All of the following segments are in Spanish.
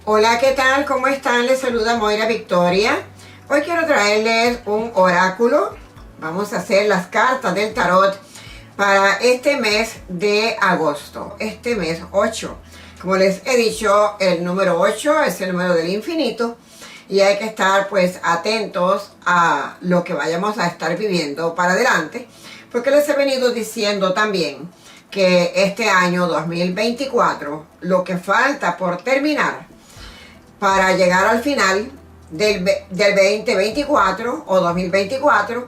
Hola, ¿qué tal? ¿Cómo están? Les saluda Moira Victoria. Hoy quiero traerles un oráculo. Vamos a hacer las cartas del tarot para este mes de agosto, este mes 8. Como les he dicho, el número 8 es el número del infinito y hay que estar pues atentos a lo que vayamos a estar viviendo para adelante, porque les he venido diciendo también que este año 2024, lo que falta por terminar para llegar al final del 2024 o 2024,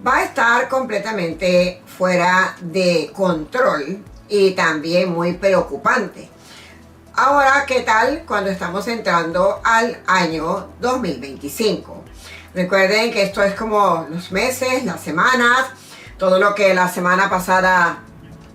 va a estar completamente fuera de control y también muy preocupante. Ahora, ¿qué tal cuando estamos entrando al año 2025? Recuerden que esto es como los meses, las semanas, todo lo que la semana pasada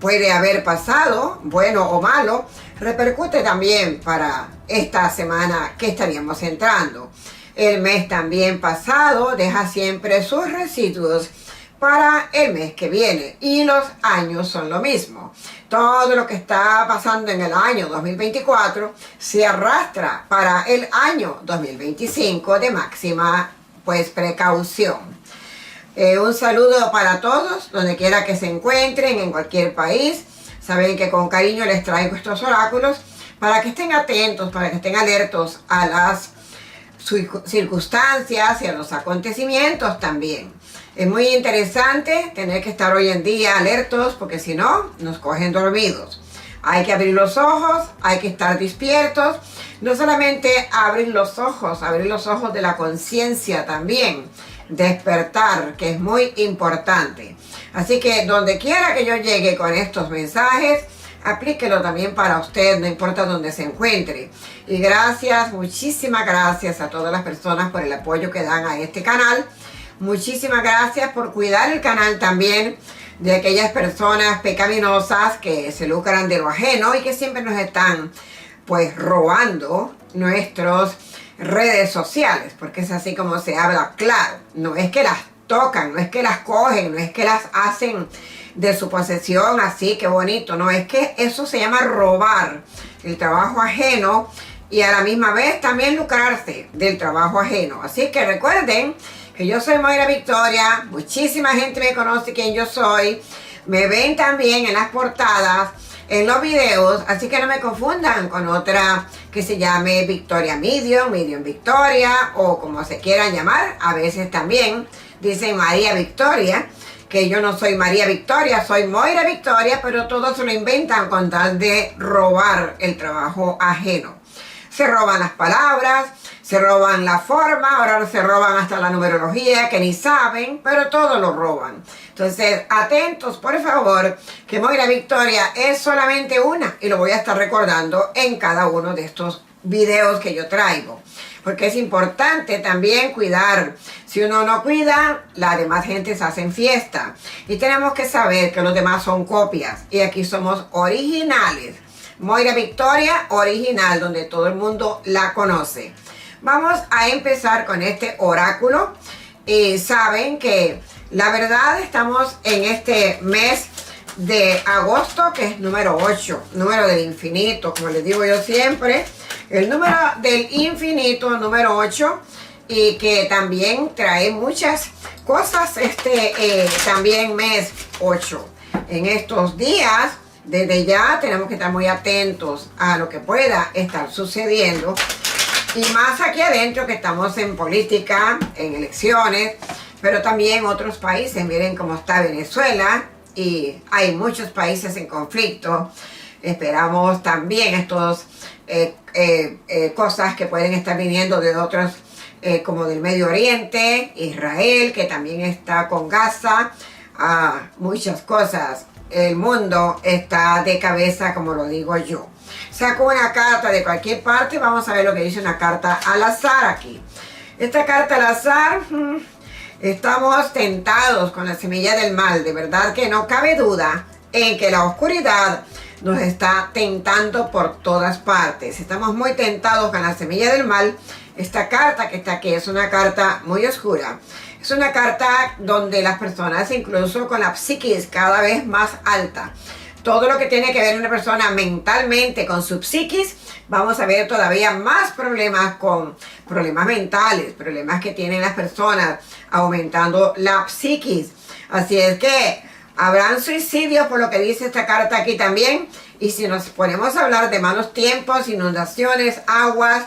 puede haber pasado, bueno o malo, repercute también para esta semana que estaríamos entrando. El mes también pasado deja siempre sus residuos para el mes que viene y los años son lo mismo. Todo lo que está pasando en el año 2024 se arrastra para el año 2025 de máxima pues precaución. Un saludo para todos, donde quiera que se encuentren, en cualquier país. Saben que con cariño les traigo estos oráculos para que estén atentos, para que estén alertos a las circunstancias y a los acontecimientos también. Es muy interesante tener que estar hoy en día alertos porque si no, nos cogen dormidos. Hay que abrir los ojos, hay que estar despiertos. No solamente abrir los ojos de la conciencia también. Despertar, que es muy importante. Así que donde quiera que yo llegue con estos mensajes, aplíquelo también para usted, no importa dónde se encuentre. Y gracias, muchísimas gracias a todas las personas por el apoyo que dan a este canal. Muchísimas gracias por cuidar el canal también de aquellas personas pecaminosas que se lucran de lo ajeno y que siempre nos están pues robando nuestros redes sociales, porque es así como se habla claro. No es que las tocan, no es que las cogen, no es que las hacen de su posesión así, qué bonito, no, es que eso se llama robar el trabajo ajeno y a la misma vez también lucrarse del trabajo ajeno. Así que recuerden que yo soy Moira Victoria, muchísima gente me conoce quién yo soy, me ven también en las portadas, en los videos, así que no me confundan con otra que se llame Victoria Medium, Medium Victoria o como se quieran llamar. A veces también dicen María Victoria, que yo no soy María Victoria, soy Moira Victoria, pero todos se lo inventan con tal de robar el trabajo ajeno. Se roban las palabras, se roban la forma, ahora se roban hasta la numerología, que ni saben, pero todo lo roban. Entonces, atentos, por favor, que Moira Victoria es solamente una y lo voy a estar recordando en cada uno de estos videos que yo traigo. Porque es importante también cuidar. Si uno no cuida, la demás gente se hacen fiesta. Y tenemos que saber que los demás son copias y aquí somos originales. Moira Victoria original, donde todo el mundo la conoce. Vamos a empezar con este oráculo. Y saben que la verdad estamos en este mes de agosto, que es número 8, número del infinito, como les digo yo siempre. El número del infinito, número 8, y que también trae muchas cosas también mes 8. En estos días, desde ya tenemos que estar muy atentos a lo que pueda estar sucediendo. Y más aquí adentro que estamos en política, en elecciones, pero también otros países. Miren cómo está Venezuela y hay muchos países en conflicto. Esperamos también estos cosas que pueden estar viniendo de otros, como del Medio Oriente, Israel, que también está con Gaza, muchas cosas. El mundo está de cabeza, como lo digo yo. Saco una carta de cualquier parte, vamos a ver lo que dice una carta al azar aquí. Esta carta al azar, estamos tentados con la semilla del mal. De verdad que no cabe duda en que la oscuridad nos está tentando por todas partes. Estamos muy tentados con la semilla del mal. Esta carta que está aquí es una carta muy oscura. Es una carta donde las personas, incluso con la psiquis cada vez más alta, todo lo que tiene que ver una persona mentalmente con su psiquis, vamos a ver todavía más problemas con problemas mentales, problemas que tienen las personas, aumentando la psiquis. Así es que habrán suicidios por lo que dice esta carta aquí también. Y si nos ponemos a hablar de malos tiempos, inundaciones, aguas,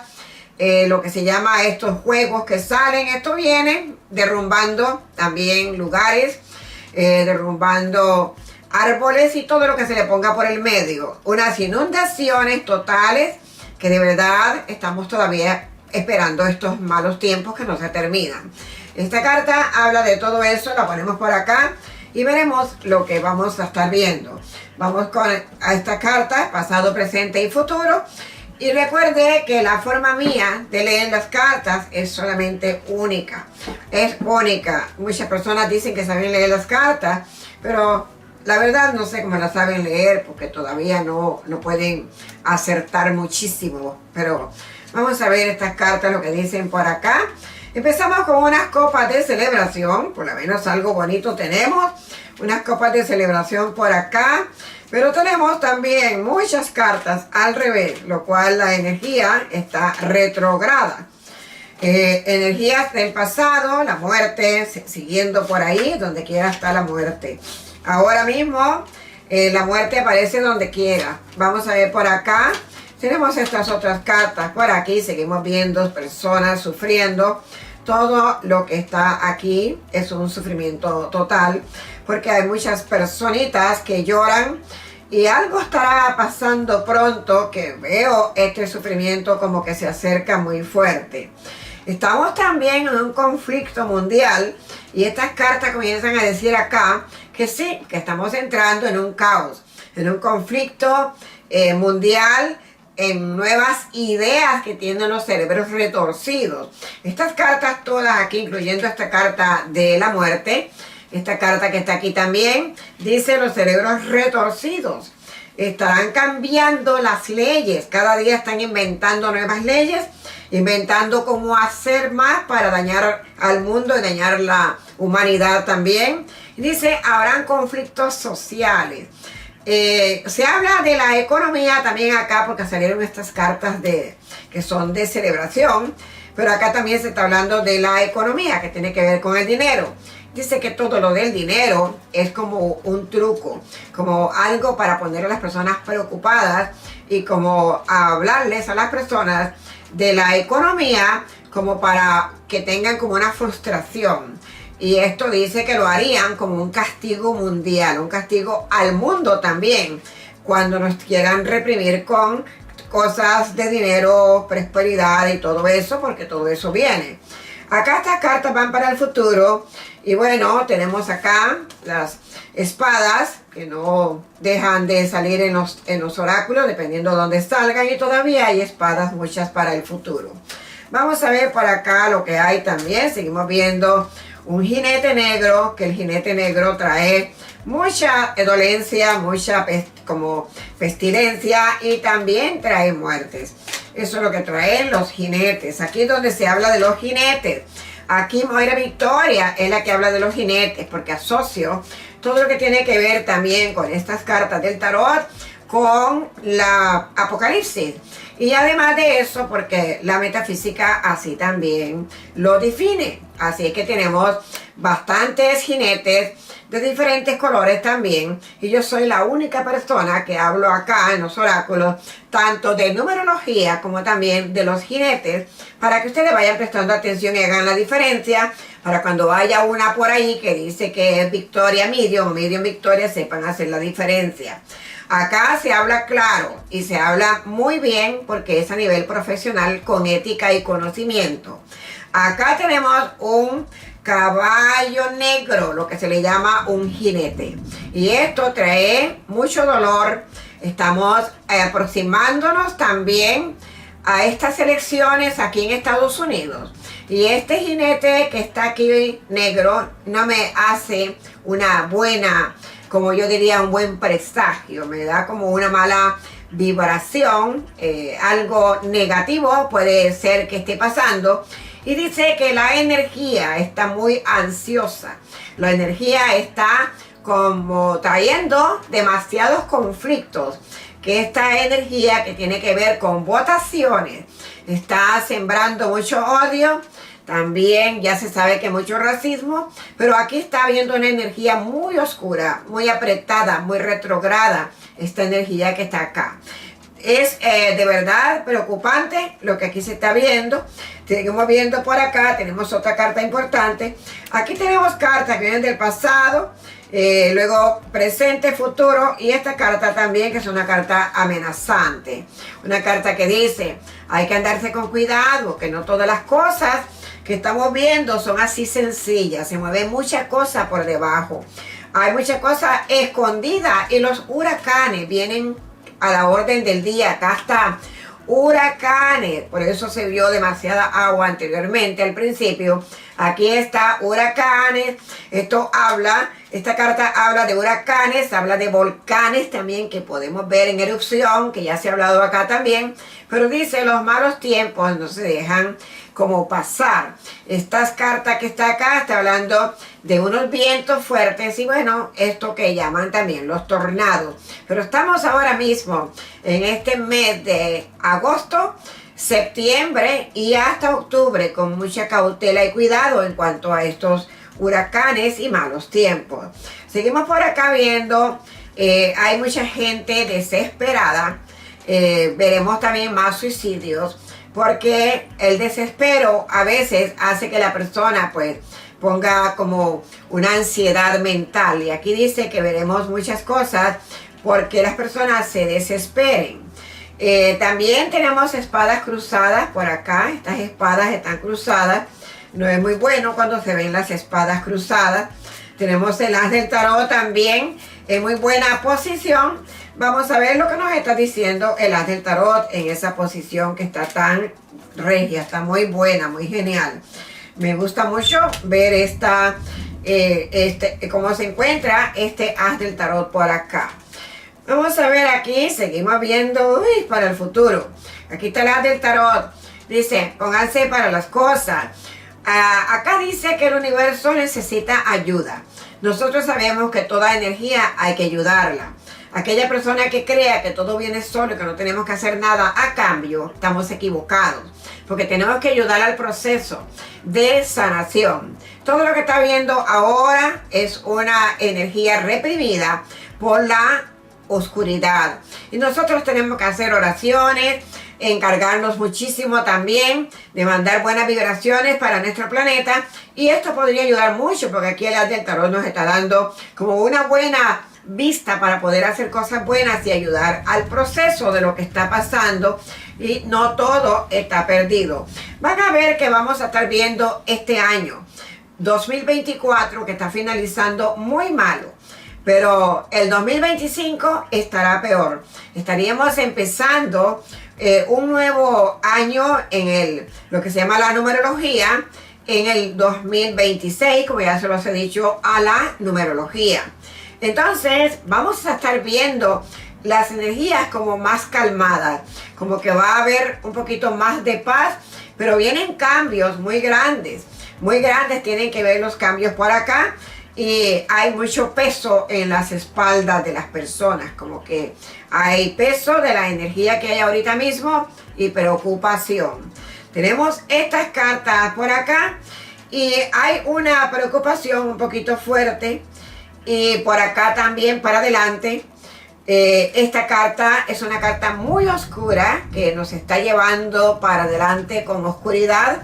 lo que se llama estos juegos que salen, esto viene derrumbando también lugares, derrumbando árboles y todo lo que se le ponga por el medio. Unas inundaciones totales que de verdad estamos todavía esperando estos malos tiempos que no se terminan. Esta carta habla de todo eso, la ponemos por acá y veremos lo que vamos a estar viendo. Vamos a esta carta, pasado, presente y futuro. Y recuerde que la forma mía de leer las cartas es solamente única. Es única. Muchas personas dicen que saben leer las cartas, pero la verdad no sé cómo las saben leer porque todavía no pueden acertar muchísimo. Pero vamos a ver estas cartas, lo que dicen por acá. Empezamos con unas copas de celebración, por lo menos algo bonito tenemos. Unas copas de celebración por acá. Pero tenemos también muchas cartas al revés, lo cual la energía está retrograda. Energías del pasado, la muerte, siguiendo por ahí, donde quiera está la muerte. Ahora mismo la muerte aparece donde quiera. Vamos a ver por acá. Tenemos estas otras cartas por aquí. Seguimos viendo personas sufriendo. Todo lo que está aquí es un sufrimiento total. Porque hay muchas personitas que lloran. Y algo estará pasando pronto que veo este sufrimiento como que se acerca muy fuerte. Estamos también en un conflicto mundial y estas cartas comienzan a decir acá que sí, que estamos entrando en un caos, en un conflicto mundial, en nuevas ideas que tienen los cerebros retorcidos. Estas cartas todas aquí, incluyendo esta carta de la muerte, esta carta que está aquí también, dice los cerebros retorcidos. Estarán cambiando las leyes. Cada día están inventando nuevas leyes, inventando cómo hacer más para dañar al mundo y dañar la humanidad también. Dice, habrán conflictos sociales. Se habla de la economía también acá porque salieron estas cartas que son de celebración. Pero acá también se está hablando de la economía, que tiene que ver con el dinero. Dice que todo lo del dinero es como un truco, como algo para poner a las personas preocupadas y como hablarles a las personas de la economía como para que tengan como una frustración. Y esto dice que lo harían como un castigo mundial, un castigo al mundo también, cuando nos quieran reprimir con cosas de dinero, prosperidad y todo eso, porque todo eso viene. Acá estas cartas van para el futuro y bueno, tenemos acá las espadas que no dejan de salir en los oráculos dependiendo de dónde salgan y todavía hay espadas muchas para el futuro. Vamos a ver por acá lo que hay también. Seguimos viendo un jinete negro, que el jinete negro trae mucha dolencia, mucha como pestilencia y también trae muertes. Eso es lo que traen los jinetes. Aquí es donde se habla de los jinetes. Aquí Moira Victoria es la que habla de los jinetes porque asocio todo lo que tiene que ver también con estas cartas del tarot con la Apocalipsis. Y además de eso, porque la metafísica así también lo define. Así es que tenemos bastantes jinetes de diferentes colores también. Y yo soy la única persona que hablo acá en los oráculos, tanto de numerología como también de los jinetes, para que ustedes vayan prestando atención y hagan la diferencia, para cuando haya una por ahí que dice que es Victoria Medium o Medium Victoria, sepan hacer la diferencia. Acá se habla claro y se habla muy bien porque es a nivel profesional con ética y conocimiento. Acá tenemos un caballo negro, lo que se le llama un jinete. Y esto trae mucho dolor. Estamos aproximándonos también a estas elecciones aquí en Estados Unidos. Y este jinete que está aquí negro no me hace una buena, como yo diría, un buen presagio. Me da como una mala vibración, algo negativo puede ser que esté pasando. Y dice que la energía está muy ansiosa. La energía está como trayendo demasiados conflictos, que esta energía que tiene que ver con votaciones está sembrando mucho odio. También ya se sabe que mucho racismo, pero aquí está habiendo una energía muy oscura, muy apretada, muy retrograda, esta energía que está acá. Es de verdad preocupante lo que aquí se está viendo. Seguimos viendo por acá, tenemos otra carta importante. Aquí tenemos cartas que vienen del pasado, luego presente, futuro, y esta carta también, que es una carta amenazante. Una carta que dice, hay que andarse con cuidado, que no todas las cosas que estamos viendo son así sencillas. Se mueven muchas cosas por debajo. Hay muchas cosas escondidas y los huracanes vienen a la orden del día. Acá está huracanes, por eso se vio demasiada agua anteriormente al principio. Aquí está huracanes. Esta carta habla de huracanes, habla de volcanes también que podemos ver en erupción, que ya se ha hablado acá también, pero dice los malos tiempos no se dejan como pasar. Estas cartas que está acá está hablando de unos vientos fuertes y bueno, esto que llaman también los tornados. Pero estamos ahora mismo en este mes de agosto, septiembre y hasta octubre con mucha cautela y cuidado en cuanto a estos huracanes y malos tiempos. Seguimos por acá viendo, hay mucha gente desesperada. Veremos también más suicidios, porque el desespero a veces hace que la persona pues ponga como una ansiedad mental. Y aquí dice que veremos muchas cosas porque las personas se desesperen. También tenemos espadas cruzadas por acá. Estas espadas están cruzadas. No es muy bueno cuando se ven las espadas cruzadas. Tenemos el as del tarot también en muy buena posición. Vamos a ver lo que nos está diciendo el as del tarot en esa posición que está tan regia, está muy buena, muy genial. Me gusta mucho ver cómo se encuentra este as del tarot por acá. Vamos a ver aquí, seguimos viendo para el futuro. Aquí está el as del tarot. Dice, pónganse para las cosas. Acá dice que el universo necesita ayuda. Nosotros sabemos que toda energía hay que ayudarla. Aquella persona que crea que todo viene solo y que no tenemos que hacer nada a cambio, estamos equivocados. Porque tenemos que ayudar al proceso de sanación. Todo lo que está viendo ahora es una energía reprimida por la oscuridad. Y nosotros tenemos que hacer oraciones, encargarnos muchísimo también de mandar buenas vibraciones para nuestro planeta. Y esto podría ayudar mucho porque aquí el as del tarot nos está dando como una buena vista para poder hacer cosas buenas y ayudar al proceso de lo que está pasando, y no todo está perdido. Van a ver que vamos a estar viendo este año 2024 que está finalizando muy malo, pero el 2025 estará peor. Estaríamos empezando un nuevo año en lo que se llama la numerología en el 2026, como ya se los he dicho, a la numerología. Entonces vamos a estar viendo las energías como más calmadas, como que va a haber un poquito más de paz, pero vienen cambios muy grandes, tienen que ver los cambios por acá, y hay mucho peso en las espaldas de las personas, como que hay peso de la energía que hay ahorita mismo y preocupación. Tenemos estas cartas por acá y hay una preocupación un poquito fuerte. Y por acá también para adelante, esta carta es una carta muy oscura que nos está llevando para adelante con oscuridad,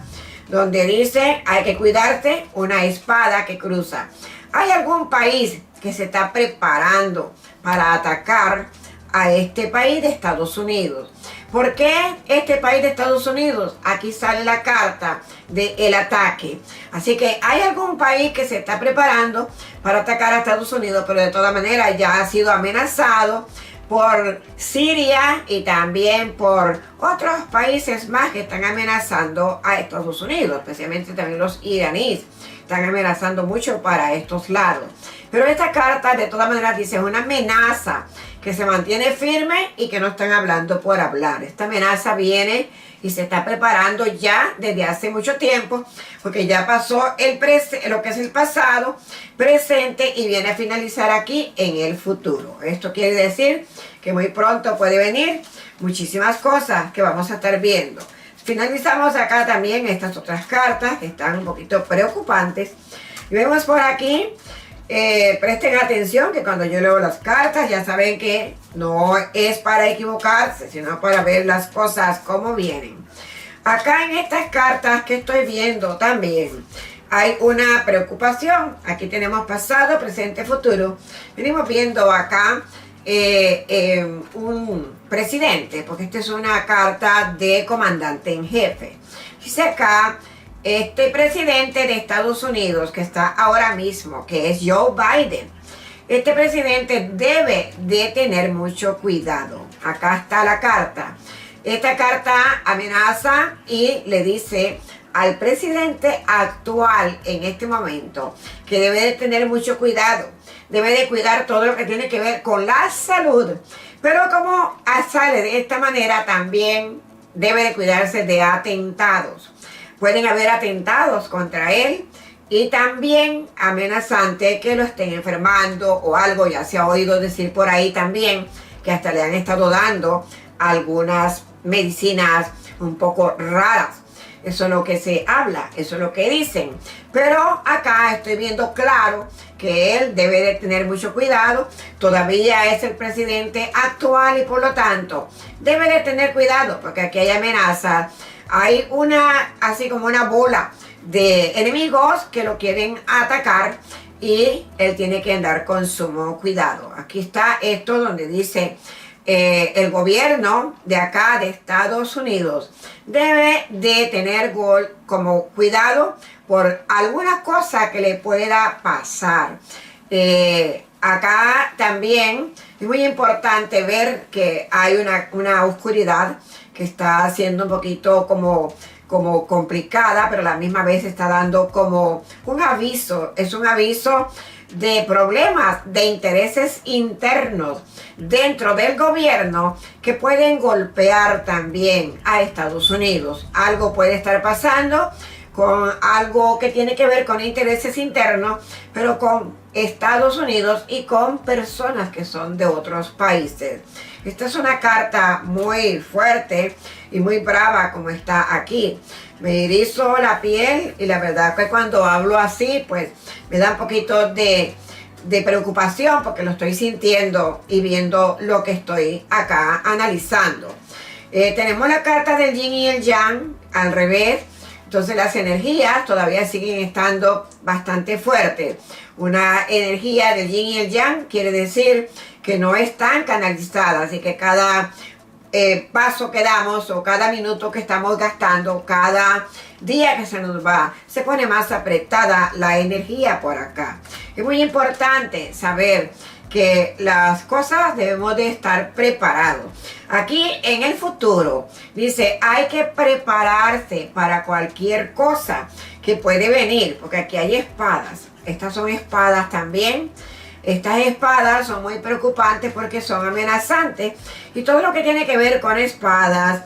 donde dice hay que cuidarte, una espada que cruza. ¿Hay algún país que se está preparando para atacar a este país de Estados Unidos? ¿Por qué este país de Estados Unidos? Aquí sale la carta del ataque. Así que hay algún país que se está preparando para atacar a Estados Unidos, pero de todas maneras ya ha sido amenazado por Siria y también por otros países más que están amenazando a Estados Unidos, especialmente también los iraníes. están amenazando mucho para estos lados. Pero esta carta de todas maneras dice es una amenaza que se mantiene firme y que no están hablando por hablar. Esta amenaza viene y se está preparando ya desde hace mucho tiempo, porque ya pasó lo que es el pasado, presente y viene a finalizar aquí en el futuro. Esto quiere decir que muy pronto puede venir muchísimas cosas que vamos a estar viendo. Finalizamos acá también estas otras cartas que están un poquito preocupantes. Y vemos por aquí, presten atención que cuando yo leo las cartas ya saben que no es para equivocarse, sino para ver las cosas como vienen. Acá en estas cartas que estoy viendo también hay una preocupación. Aquí tenemos pasado, presente, futuro. Venimos viendo acá un presidente, porque esta es una carta de comandante en jefe. Dice acá, este presidente de Estados Unidos que está ahora mismo, que es Joe Biden, este presidente debe de tener mucho cuidado. Acá está la carta. Esta carta amenaza y le dice al presidente actual en este momento que debe de tener mucho cuidado. Debe de cuidar todo lo que tiene que ver con la salud. Pero como sale de esta manera, también debe de cuidarse de atentados. Pueden haber atentados contra él y también amenazante que lo estén enfermando o algo. Ya se ha oído decir por ahí también que hasta le han estado dando algunas medicinas un poco raras. Eso es lo que se habla, eso es lo que dicen. Pero acá estoy viendo claro que él debe de tener mucho cuidado. Todavía es el presidente actual y por lo tanto debe de tener cuidado porque aquí hay amenazas. Hay así como una bola de enemigos que lo quieren atacar y él tiene que andar con sumo cuidado. Aquí está esto donde dice el gobierno de acá de Estados Unidos debe de tener como cuidado por alguna cosa que le pueda pasar. Acá también es muy importante ver que hay una oscuridad que está siendo un poquito como complicada, pero a la misma vez está dando como un aviso. Es un aviso de problemas, de intereses internos dentro del gobierno que pueden golpear también a Estados Unidos. Algo puede estar pasando con algo que tiene que ver con intereses internos, pero con Estados Unidos y con personas que son de otros países. Esta es una carta muy fuerte y muy brava como está aquí. Me erizo la piel y la verdad que cuando hablo así, pues me da un poquito de preocupación porque lo estoy sintiendo y viendo lo que estoy acá analizando. Tenemos la carta del yin y el yang al revés. Entonces las energías todavía siguen estando bastante fuertes. Una energía del yin y el yang quiere decir que no están canalizadas y que cada paso que damos o cada minuto que estamos gastando, cada día que se nos va, se pone más apretada la energía por acá. Es muy importante saber que las cosas debemos de estar preparados. Aquí en el futuro dice hay que prepararse para cualquier cosa que puede venir, porque aquí hay espadas. Estas son espadas también. Estas espadas son muy preocupantes porque son amenazantes y todo lo que tiene que ver con espadas,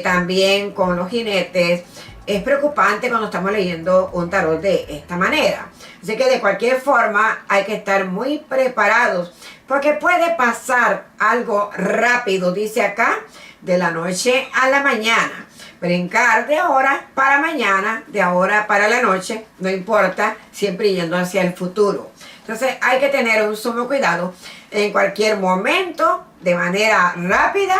también con los jinetes, es preocupante cuando estamos leyendo un tarot de esta manera. Así que de cualquier forma hay que estar muy preparados porque puede pasar algo rápido, dice acá, de la noche a la mañana. Brincar de ahora para mañana, de ahora para la noche, no importa, siempre yendo hacia el futuro. Entonces hay que tener un sumo cuidado. En cualquier momento, de manera rápida,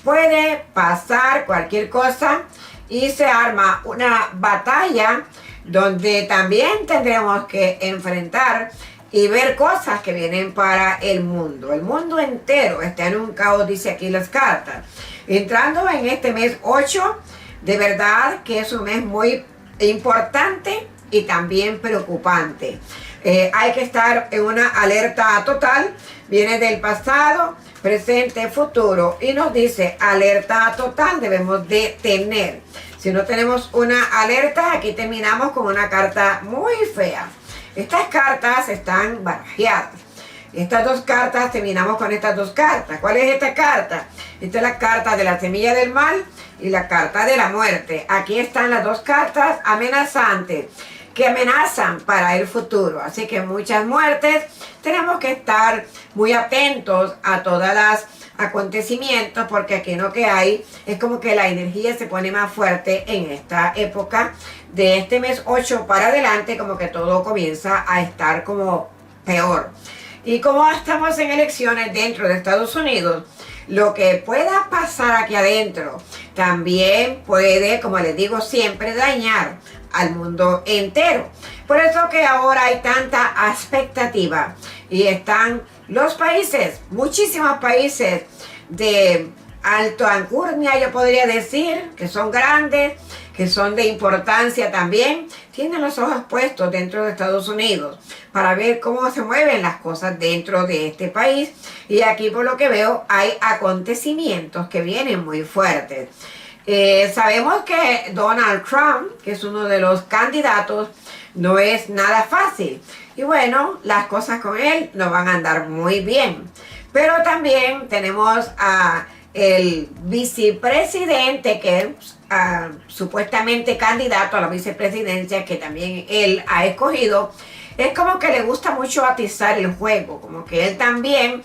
puede pasar cualquier cosa y se arma una batalla donde también tendremos que enfrentar y ver cosas que vienen para el mundo. El mundo entero está en un caos, dice aquí las cartas. Entrando en este mes 8, de verdad que es un mes muy importante y también preocupante. Hay que estar en una alerta total. Viene del pasado, presente, futuro, y nos dice alerta total debemos de tener. Si no tenemos una alerta, aquí terminamos con una carta muy fea. Estas cartas están barajeadas. Estas dos cartas, terminamos con estas dos cartas. ¿Cuál es esta carta? Esta es la carta de la semilla del mal y la carta de la muerte. Aquí están las dos cartas amenazantes que amenazan para el futuro. Así que muchas muertes. Tenemos que estar muy atentos a todas las acontecimientos, porque aquí lo que hay es como que la energía se pone más fuerte en esta época de este mes 8 para adelante, como que todo comienza a estar como peor. Y como estamos en elecciones dentro de Estados Unidos, lo que pueda pasar aquí adentro también puede, como les digo siempre, dañar al mundo entero. Por eso que ahora hay tanta expectativa y están los países, muchísimos países de alta alcurnia, yo podría decir, que son grandes, que son de importancia también, tienen los ojos puestos dentro de Estados Unidos para ver cómo se mueven las cosas dentro de este país. Y aquí, por lo que veo, hay acontecimientos que vienen muy fuertes. Sabemos que Donald Trump, que es uno de los candidatos, no es nada fácil. Y bueno, las cosas con él no van a andar muy bien. Pero también tenemos a el vicepresidente, que es supuestamente candidato a la vicepresidencia, que también él ha escogido. Es como que le gusta mucho atizar el juego, como que él también,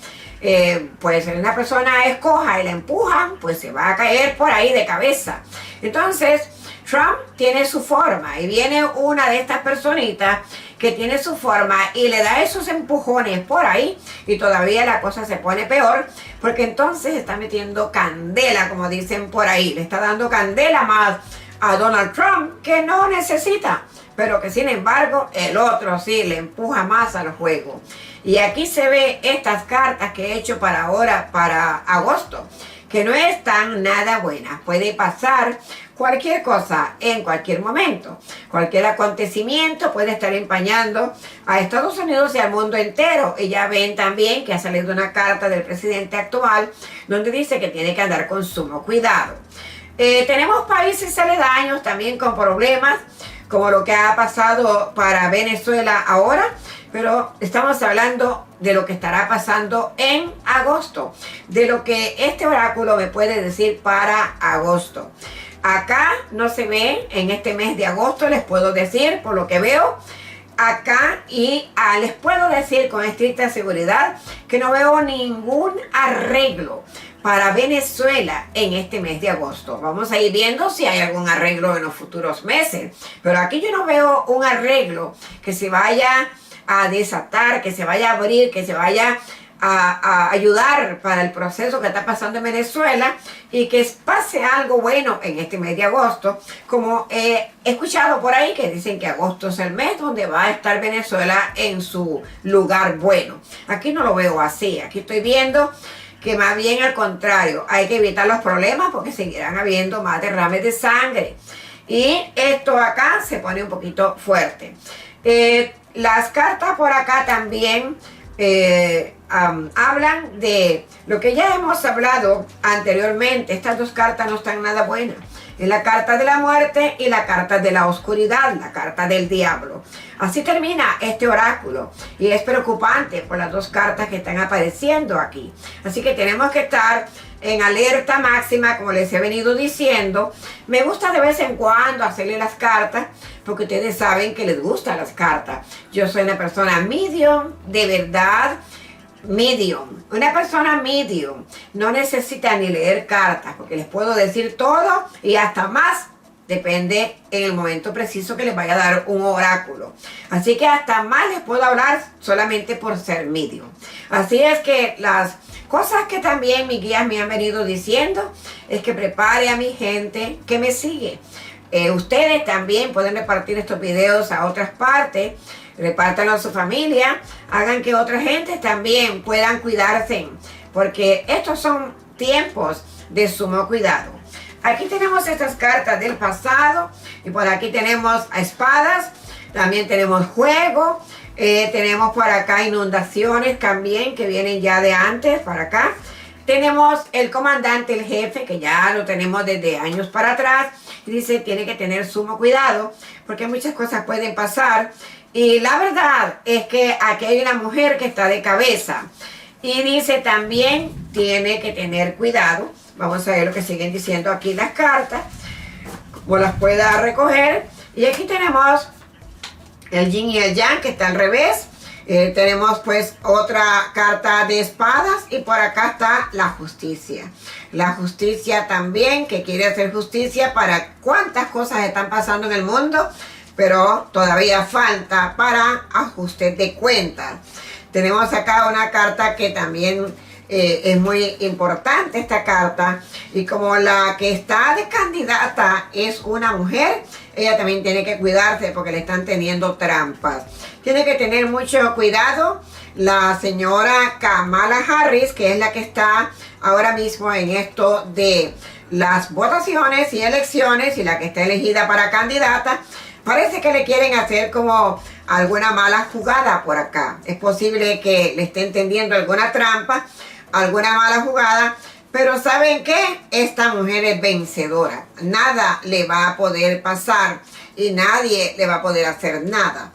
pues una persona escoja y la empujan, pues se va a caer por ahí de cabeza. Entonces, Trump tiene su forma y viene una de estas personitas que tiene su forma y le da esos empujones por ahí y todavía la cosa se pone peor, porque entonces está metiendo candela, como dicen por ahí, le está dando candela más a Donald Trump, que no necesita, pero que sin embargo el otro sí le empuja más al juego. Y aquí se ve estas cartas que he hecho para ahora, para agosto, que no están nada buenas. Puede pasar cualquier cosa en cualquier momento. Cualquier acontecimiento puede estar empañando a Estados Unidos y al mundo entero. Y ya ven también que ha salido una carta del presidente actual donde dice que tiene que andar con sumo cuidado. Tenemos países aledaños también con problemas, como lo que ha pasado para Venezuela ahora, pero estamos hablando de lo que estará pasando en agosto, de lo que este oráculo me puede decir para agosto. Acá no se ve en este mes de agosto, les puedo decir, por lo que veo acá, y les puedo decir con estricta seguridad que no veo ningún arreglo para Venezuela en este mes de agosto. Vamos a ir viendo si hay algún arreglo en los futuros meses, pero aquí yo no veo un arreglo que se vaya a desatar, que se vaya a abrir, que se vaya a ayudar para el proceso que está pasando en Venezuela y que pase algo bueno en este mes de agosto, como he escuchado por ahí que dicen que agosto es el mes donde va a estar Venezuela en su lugar bueno. Aquí no lo veo así, aquí estoy viendo que más bien al contrario, hay que evitar los problemas porque seguirán habiendo más derrames de sangre. Y esto acá se pone un poquito fuerte. Las cartas por acá también hablan de lo que ya hemos hablado anteriormente. Estas dos cartas no están nada buenas. Es la carta de la muerte y la carta de la oscuridad, la carta del diablo. Así termina este oráculo y es preocupante por las dos cartas que están apareciendo aquí. Así que tenemos que estar en alerta máxima, como les he venido diciendo. Me gusta de vez en cuando hacerle las cartas porque ustedes saben que les gustan las cartas. Yo soy una persona medium, de verdad, medium. Una persona medium no necesita ni leer cartas porque les puedo decir todo y hasta más, depende en el momento preciso que les vaya a dar un oráculo. Así que hasta más les puedo hablar solamente por ser medium. Así es que las cosas que también mis guías me han venido diciendo es que prepare a mi gente que me sigue. Ustedes también pueden repartir estos videos a otras partes, repártanlo a su familia, hagan que otra gente también puedan cuidarse, porque estos son tiempos de sumo cuidado. Aquí tenemos estas cartas del pasado y por aquí tenemos espadas, también tenemos juego, tenemos por acá inundaciones también que vienen ya de antes para acá. Tenemos el comandante, el jefe, que ya lo tenemos desde años para atrás. Y dice, tiene que tener sumo cuidado porque muchas cosas pueden pasar. Y la verdad es que aquí hay una mujer que está de cabeza. Y dice también, tiene que tener cuidado. Vamos a ver lo que siguen diciendo aquí las cartas. Como las pueda recoger. Y aquí tenemos el yin y el yang, que está al revés. Tenemos pues otra carta de espadas y por acá está la justicia. La justicia también, que quiere hacer justicia para cuántas cosas están pasando en el mundo, pero todavía falta para ajuste de cuentas. Tenemos acá una carta que también es muy importante, esta carta, y como la que está de candidata es una mujer, ella también tiene que cuidarse porque le están teniendo trampas. Tiene que tener mucho cuidado la señora Kamala Harris, que es la que está ahora mismo en esto de las votaciones y elecciones, y la que está elegida para candidata. Parece que le quieren hacer como alguna mala jugada por acá. Es posible que le estén tendiendo alguna trampa, alguna mala jugada, pero ¿saben qué? Esta mujer es vencedora. Nada le va a poder pasar y nadie le va a poder hacer nada.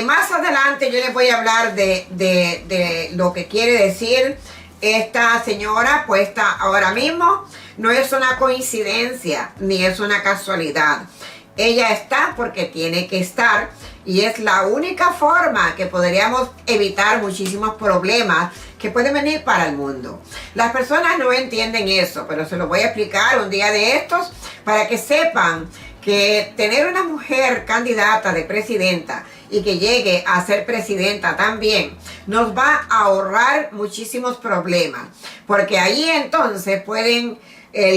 Más adelante yo les voy a hablar de lo que quiere decir esta señora puesta ahora mismo. No es una coincidencia ni es una casualidad. Ella está porque tiene que estar y es la única forma que podríamos evitar muchísimos problemas que pueden venir para el mundo. Las personas no entienden eso, pero se lo voy a explicar un día de estos para que sepan que tener una mujer candidata de presidenta y que llegue a ser presidenta también nos va a ahorrar muchísimos problemas, porque ahí entonces pueden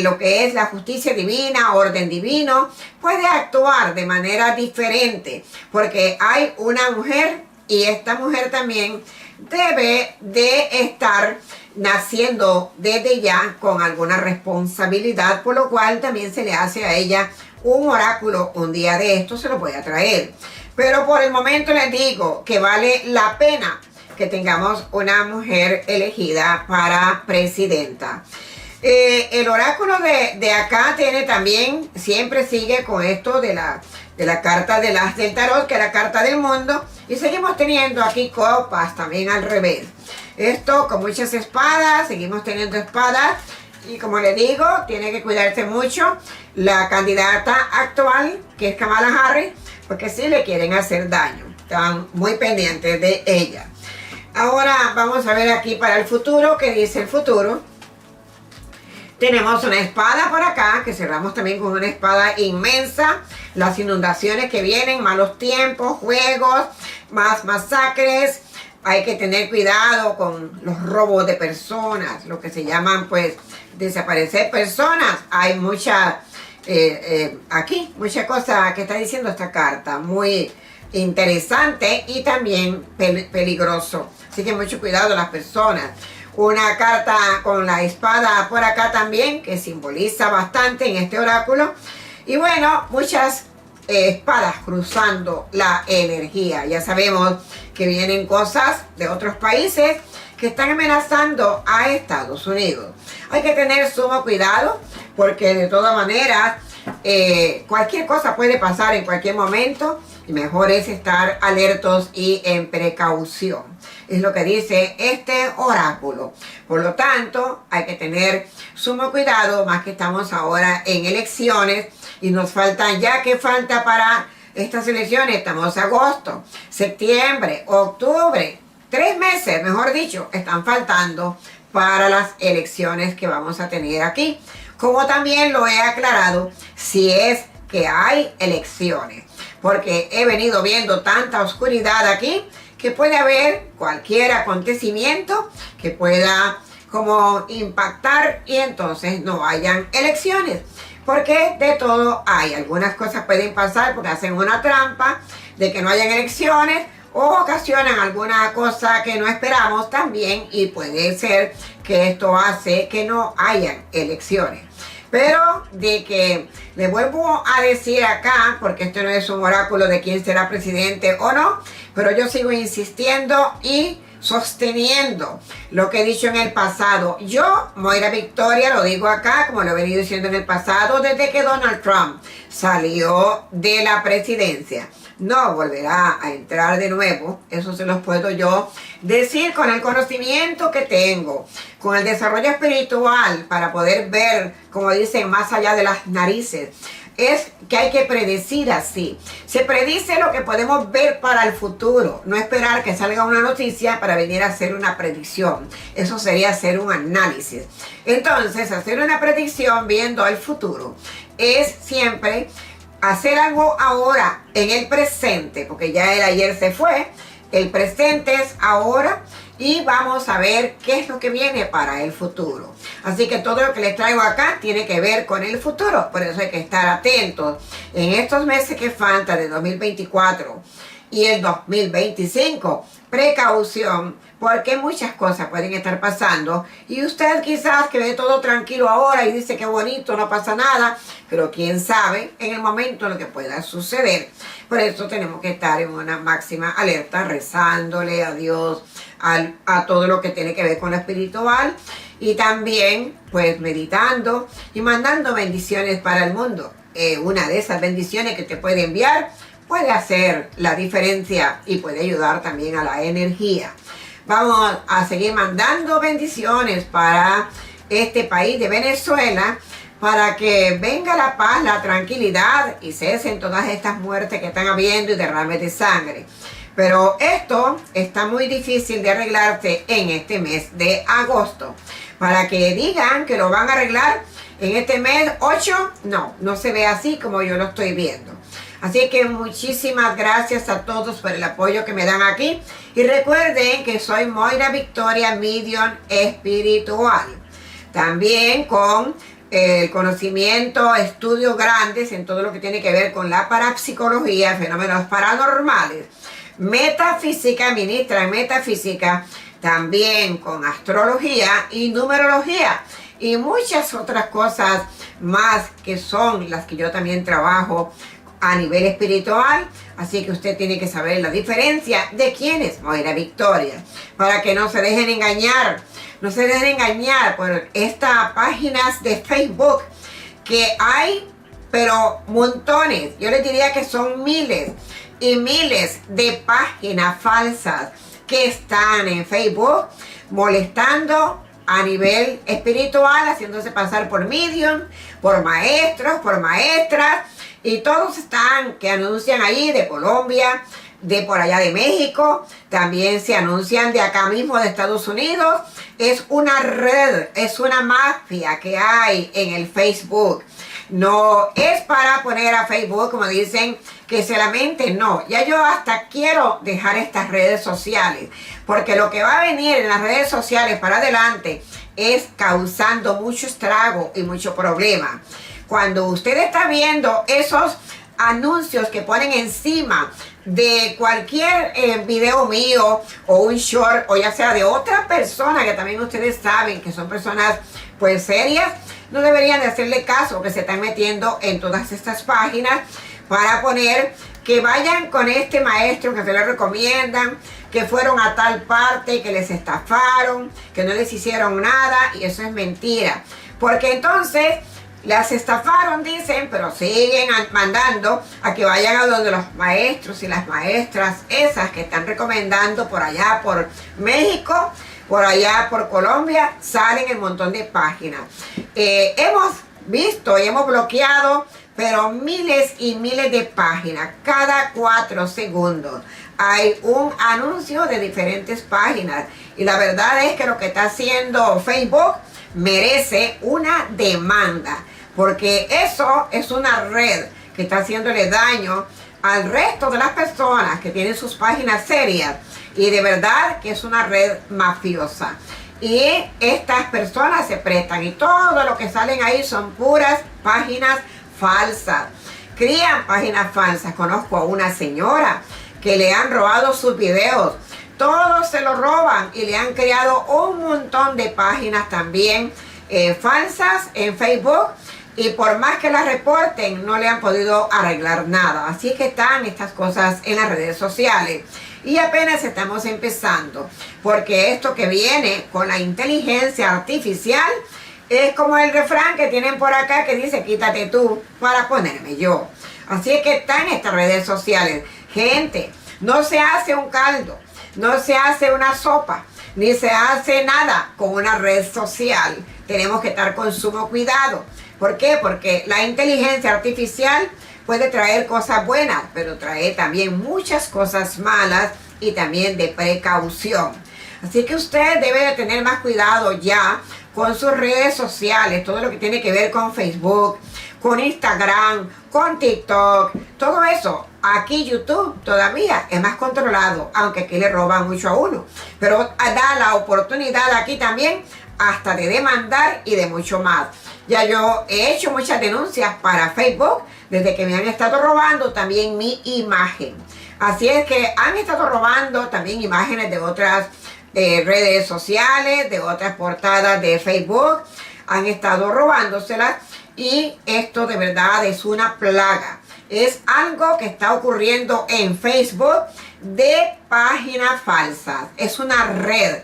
lo que es la justicia divina, orden divino, puede actuar de manera diferente, porque hay una mujer y esta mujer también debe de estar naciendo desde ya con alguna responsabilidad, por lo cual también se le hace a ella un oráculo. Un día de esto se lo voy a traer, pero por el momento les digo que vale la pena que tengamos una mujer elegida para presidenta. El oráculo de acá tiene también, siempre sigue con esto de la carta de las del tarot, que es la carta del mundo, y seguimos teniendo aquí copas también al revés. Esto con muchas espadas, seguimos teniendo espadas, y como les digo, tiene que cuidarse mucho la candidata actual, que es Kamala Harris, porque sí le quieren hacer daño, están muy pendientes de ella. Ahora vamos a ver aquí para el futuro, ¿qué dice el futuro? Tenemos una espada por acá, que cerramos también con una espada inmensa. Las inundaciones que vienen, malos tiempos, juegos, más masacres. Hay que tener cuidado con los robos de personas, lo que se llaman pues desaparecer personas. Hay mucha, aquí, mucha cosa que está diciendo esta carta. Muy interesante y también peligroso. Así que mucho cuidado las personas. Una carta con la espada por acá también, que simboliza bastante en este oráculo. Y bueno, muchas espadas cruzando la energía. Ya sabemos que vienen cosas de otros países que están amenazando a Estados Unidos. Hay que tener sumo cuidado porque de todas maneras cualquier cosa puede pasar en cualquier momento y mejor es estar alertos y en precaución. Es lo que dice este oráculo. Por lo tanto, hay que tener sumo cuidado, más que estamos ahora en elecciones y nos faltan, ya que falta para estas elecciones, estamos en agosto, septiembre, octubre, 3 meses, mejor dicho, están faltando para las elecciones que vamos a tener aquí. Como también lo he aclarado, si es que hay elecciones, porque he venido viendo tanta oscuridad aquí, que puede haber cualquier acontecimiento que pueda como impactar y entonces no hayan elecciones. Porque de todo hay. Algunas cosas pueden pasar porque hacen una trampa de que no hayan elecciones o ocasionan alguna cosa que no esperamos también y puede ser que esto hace que no hayan elecciones. Pero de que le vuelvo a decir acá, porque esto no es un oráculo de quién será presidente o no, pero yo sigo insistiendo y sosteniendo lo que he dicho en el pasado. Yo, Moira Victoria, lo digo acá, como lo he venido diciendo en el pasado, desde que Donald Trump salió de la presidencia. No volverá a entrar de nuevo, eso se los puedo yo decir con el conocimiento que tengo, con el desarrollo espiritual para poder ver, como dicen, más allá de las narices. Es que hay que predecir así. Se predice lo que podemos ver para el futuro, no esperar que salga una noticia para venir a hacer una predicción. Eso sería hacer un análisis. Entonces, hacer una predicción viendo el futuro es siempre hacer algo ahora, en el presente, porque ya el ayer se fue, el presente es ahora y vamos a ver qué es lo que viene para el futuro. Así que todo lo que les traigo acá tiene que ver con el futuro, por eso hay que estar atentos en estos meses que faltan de 2024 y el 2025. Precaución, porque muchas cosas pueden estar pasando y usted quizás que ve todo tranquilo ahora y dice que bonito, no pasa nada, pero quién sabe en el momento lo que pueda suceder. Por eso tenemos que estar en una máxima alerta, rezándole a Dios, a todo lo que tiene que ver con lo espiritual y también pues meditando y mandando bendiciones para el mundo. Una de esas bendiciones que te puede enviar puede hacer la diferencia y puede ayudar también a la energía. Vamos a seguir mandando bendiciones para este país de Venezuela, para que venga la paz, la tranquilidad y cesen todas estas muertes que están habiendo y derrames de sangre. Pero esto está muy difícil de arreglarse en este mes de agosto. Para que digan que lo van a arreglar en este mes 8, no se ve así como yo lo estoy viendo. Así que muchísimas gracias a todos por el apoyo que me dan aquí. Y recuerden que soy Moira Victoria, medium espiritual. También con el conocimiento, estudios grandes en todo lo que tiene que ver con la parapsicología, fenómenos paranormales, metafísica, ministra en metafísica, también con astrología y numerología y muchas otras cosas más que son las que yo también trabajo a nivel espiritual. Así que usted tiene que saber la diferencia de quién es Moira Victoria, para que no se dejen engañar. No se dejen engañar por estas páginas de Facebook que hay, pero montones. Yo les diría que son miles y miles de páginas falsas que están en Facebook molestando a nivel espiritual, haciéndose pasar por medium, por maestros, por maestras, y todos están que anuncian ahí de Colombia, de por allá de México, también se anuncian de acá mismo de Estados Unidos. Es una red, es una mafia que hay en el Facebook. No es para poner a Facebook, como dicen, que se lamente, no. Ya yo hasta quiero dejar estas redes sociales, porque lo que va a venir en las redes sociales para adelante es causando mucho estrago y mucho problema. Cuando usted está viendo esos anuncios que ponen encima de cualquier video mío o un short, o ya sea de otra persona que también ustedes saben que son personas pues serias, no deberían de hacerle caso, que se están metiendo en todas estas páginas para poner que vayan con este maestro que se les recomiendan, que fueron a tal parte, que les estafaron, que no les hicieron nada, y eso es mentira. Porque entonces las estafaron, dicen, pero siguen mandando a que vayan a donde los maestros y las maestras esas que están recomendando por allá por México, por allá por Colombia, salen un montón de páginas. Hemos visto y hemos bloqueado, pero miles y miles de páginas. Cada 4 segundos hay un anuncio de diferentes páginas. Y la verdad es que lo que está haciendo Facebook merece una demanda, porque eso es una red que está haciéndole daño al resto de las personas que tienen sus páginas serias, y de verdad que es una red mafiosa. Y estas personas se prestan, y todo lo que salen ahí son puras páginas falsas. Crían páginas falsas. Conozco a una señora que le han robado sus videos. Todos se lo roban y le han creado un montón de páginas también falsas en Facebook. y por más que las reporten, no le han podido arreglar nada. Así que están estas cosas en las redes sociales. Y apenas estamos empezando, porque esto que viene con la inteligencia artificial es como el refrán que tienen por acá que dice, quítate tú para ponerme yo. Así es que están estas redes sociales. Gente, no se hace un caldo, no se hace una sopa, ni se hace nada con una red social. Tenemos que estar con sumo cuidado. ¿Por qué? Porque la inteligencia artificial puede traer cosas buenas, pero trae también muchas cosas malas y también de precaución. Así que usted debe de tener más cuidado ya con sus redes sociales, todo lo que tiene que ver con Facebook, con Instagram, con TikTok, todo eso. Aquí YouTube todavía es más controlado, aunque aquí le roban mucho a uno. Pero da la oportunidad aquí también hasta de demandar y de mucho más. Ya yo he hecho muchas denuncias para Facebook desde que me han estado robando también mi imagen. Así es que han estado robando también imágenes de otras redes sociales, de otras portadas de Facebook. Han estado robándoselas y esto de verdad es una plaga. Es algo que está ocurriendo en Facebook de páginas falsas. Es una red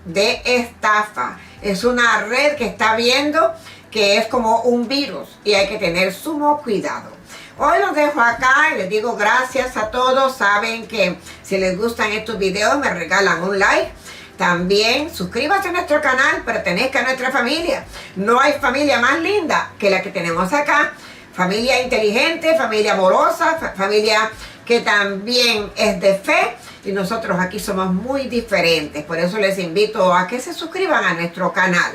de estafa. Es una red que está viendo que es como un virus y hay que tener sumo cuidado. Hoy los dejo acá y les digo gracias a todos. Saben que si les gustan estos videos me regalan un like. También suscríbase a nuestro canal, pertenezca a nuestra familia. No hay familia más linda que la que tenemos acá. Familia inteligente, familia amorosa, familia que también es de fe. Y nosotros aquí somos muy diferentes. Por eso les invito a que se suscriban a nuestro canal.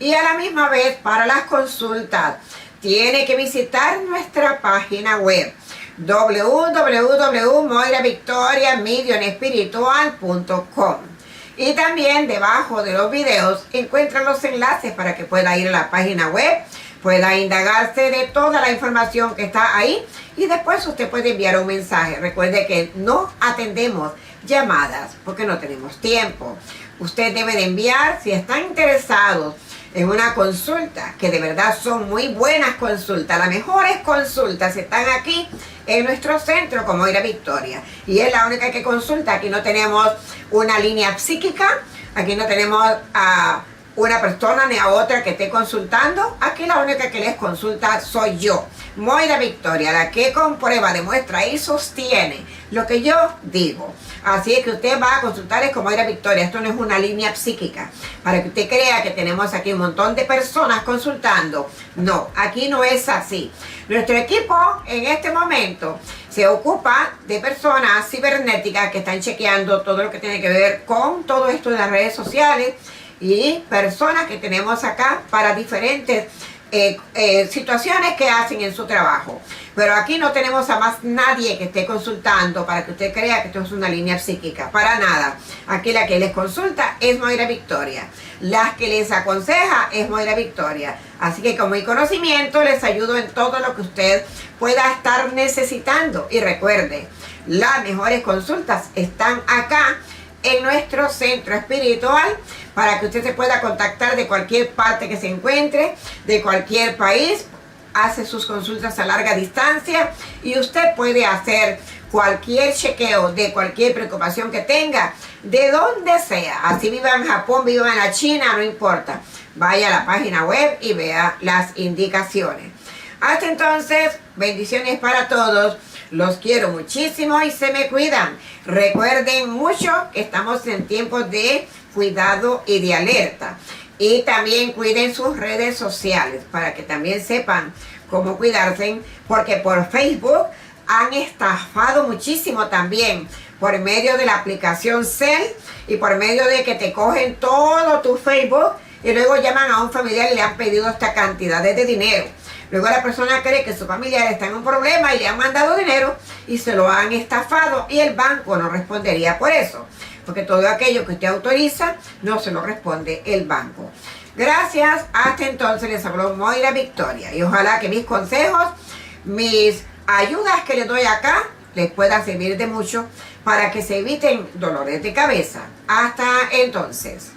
Y a la misma vez, para las consultas, tiene que visitar nuestra página web www.moiravictoriamediumespiritual.com. Y también debajo de los videos encuentran los enlaces para que pueda ir a la página web, pueda indagarse de toda la información que está ahí y después usted puede enviar un mensaje. Recuerde que no atendemos llamadas porque no tenemos tiempo. Usted debe de enviar, si están interesados en una consulta, que de verdad son muy buenas consultas, las mejores consultas están aquí en nuestro centro como Moira Victoria. Y es la única que consulta. Aquí no tenemos una línea psíquica, aquí no tenemos a una persona ni a otra que esté consultando. Aquí la única que les consulta soy yo, Moira Victoria, la que comprueba, demuestra y sostiene lo que yo digo. Así es que usted va a consultar es con Moira Victoria. Esto no es una línea psíquica para que usted crea que tenemos aquí un montón de personas consultando. No, aquí no es así. Nuestro equipo en este momento se ocupa de personas cibernéticas que están chequeando todo lo que tiene que ver con todo esto de las redes sociales y personas que tenemos acá para diferentes situaciones que hacen en su trabajo. Pero aquí no tenemos a más nadie que esté consultando para que usted crea que esto es una línea psíquica. Para nada. Aquí la que les consulta es Moira Victoria. Las que les aconseja es Moira Victoria. Así que con mi conocimiento les ayudo en todo lo que usted pueda estar necesitando. Y recuerde, las mejores consultas están acá en nuestro centro espiritual para que usted se pueda contactar de cualquier parte que se encuentre, de cualquier país. Hace sus consultas a larga distancia y usted puede hacer cualquier chequeo de cualquier preocupación que tenga, de donde sea. Así viva en Japón, viva en la China, no importa. Vaya a la página web y vea las indicaciones. Hasta entonces, bendiciones para todos. Los quiero muchísimo y se me cuidan. Recuerden mucho que estamos en tiempos de cuidado y de alerta. Y también cuiden sus redes sociales para que también sepan cómo cuidarse, porque por Facebook han estafado muchísimo también por medio de la aplicación Cell y por medio de que te cogen todo tu Facebook y luego llaman a un familiar y le han pedido esta cantidad de dinero. Luego la persona cree que su familiar está en un problema y le han mandado dinero y se lo han estafado y el banco no respondería por eso. Porque todo aquello que usted autoriza no se lo responde el banco. Gracias. Hasta entonces les habló Moira Victoria. Y ojalá que mis consejos, mis ayudas que les doy acá, les pueda servir de mucho para que se eviten dolores de cabeza. Hasta entonces.